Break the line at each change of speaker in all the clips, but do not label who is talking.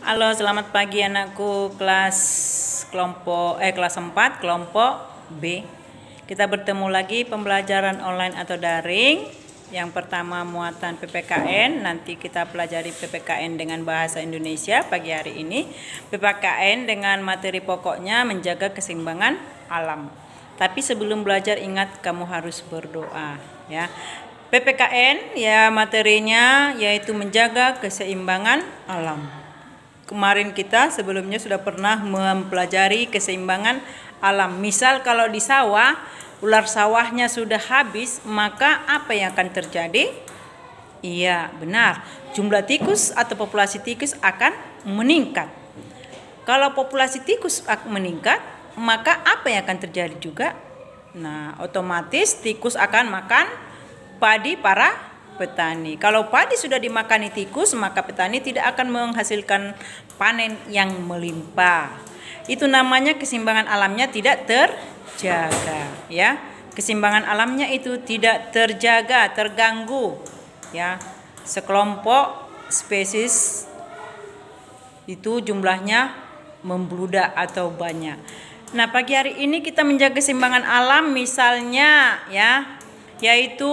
Halo, selamat pagi anakku kelas 4 kelompok B. Kita bertemu lagi pembelajaran online atau daring. Yang pertama muatan PPKN, nanti kita pelajari PPKN dengan bahasa Indonesia pagi hari ini. PPKN dengan materi pokoknya menjaga keseimbangan alam. Tapi sebelum belajar ingat kamu harus berdoa ya. PPKN ya materinya yaitu menjaga keseimbangan alam. Kemarin kita sebelumnya sudah pernah mempelajari keseimbangan alam. Misal kalau di sawah, ular sawahnya sudah habis, maka apa yang akan terjadi? Iya, benar. Jumlah tikus atau populasi tikus akan meningkat. Kalau populasi tikus akan meningkat, maka apa yang akan terjadi juga? Nah, otomatis tikus akan makan padi para petani. Kalau padi sudah dimakani tikus, maka petani tidak akan menghasilkan panen yang melimpah. Itu namanya keseimbangan alamnya tidak terjaga, ya. Keseimbangan alamnya itu tidak terjaga, terganggu, ya. Sekelompok spesies itu jumlahnya membludak atau banyak. Nah, pagi hari ini kita menjaga keseimbangan alam misalnya, ya, yaitu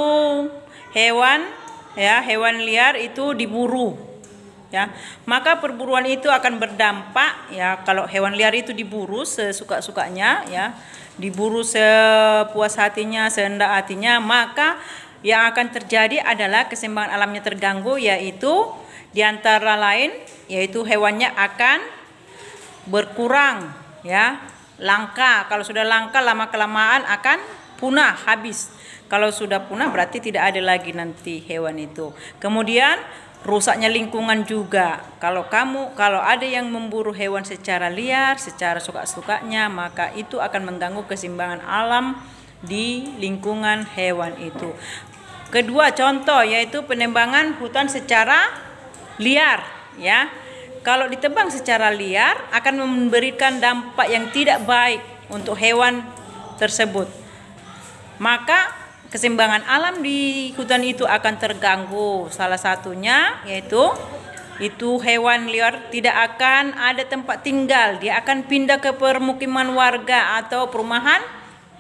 hewan liar itu diburu ya, maka perburuan itu akan berdampak ya. Kalau hewan liar itu diburu sesuka-sukanya ya, diburu sepuas hatinya, sehendak hatinya, maka yang akan terjadi adalah keseimbangan alamnya terganggu, yaitu diantara lain yaitu hewannya akan berkurang ya, langka. Kalau sudah langka lama-kelamaan akan punah, habis. Kalau sudah punah berarti tidak ada lagi nanti hewan itu. Kemudian rusaknya lingkungan juga. Kalau ada yang memburu hewan secara liar, secara suka-sukanya, maka itu akan mengganggu keseimbangan alam di lingkungan hewan itu. Kedua contoh yaitu penebangan hutan secara liar ya. Kalau ditebang secara liar akan memberikan dampak yang tidak baik untuk hewan tersebut. Maka keseimbangan alam di hutan itu akan terganggu. Salah satunya yaitu hewan liar tidak akan ada tempat tinggal. Dia akan pindah ke permukiman warga atau perumahan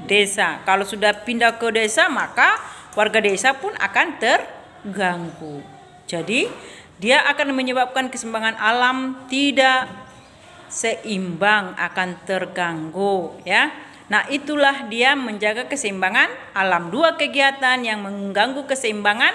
desa. Kalau sudah pindah ke desa, maka warga desa pun akan terganggu. Jadi dia akan menyebabkan keseimbangan alam tidak seimbang, akan terganggu ya. Nah, itulah dia menjaga keseimbangan alam. Dua kegiatan yang mengganggu keseimbangan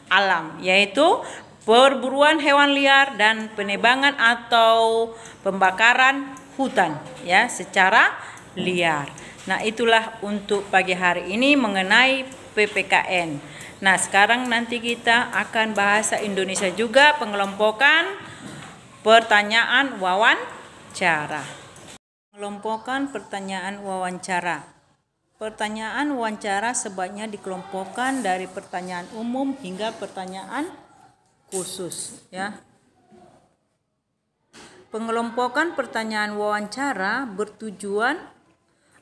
alam, yaitu perburuan hewan liar dan penebangan atau pembakaran hutan ya secara liar. Nah, itulah untuk pagi hari ini mengenai PPKN. Nah, sekarang nanti kita akan bahasa Indonesia juga, pengelompokan pertanyaan wawancara. Mengelompokkan pertanyaan wawancara. Pertanyaan wawancara sebaiknya dikelompokkan dari pertanyaan umum hingga pertanyaan khusus ya. Pengelompokan pertanyaan wawancara bertujuan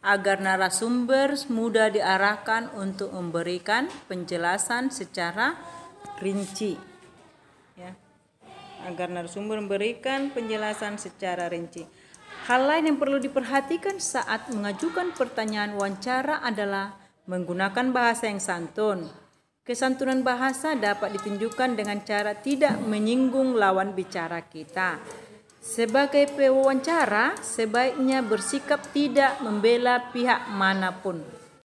agar narasumber mudah diarahkan untuk memberikan penjelasan secara rinci ya. Agar narasumber memberikan penjelasan secara rinci. Hal lain yang perlu diperhatikan saat mengajukan pertanyaan wawancara adalah menggunakan bahasa yang santun. Kesantunan bahasa dapat ditunjukkan dengan cara tidak menyinggung lawan bicara kita. Sebagai pewawancara, sebaiknya bersikap tidak membela pihak manapun.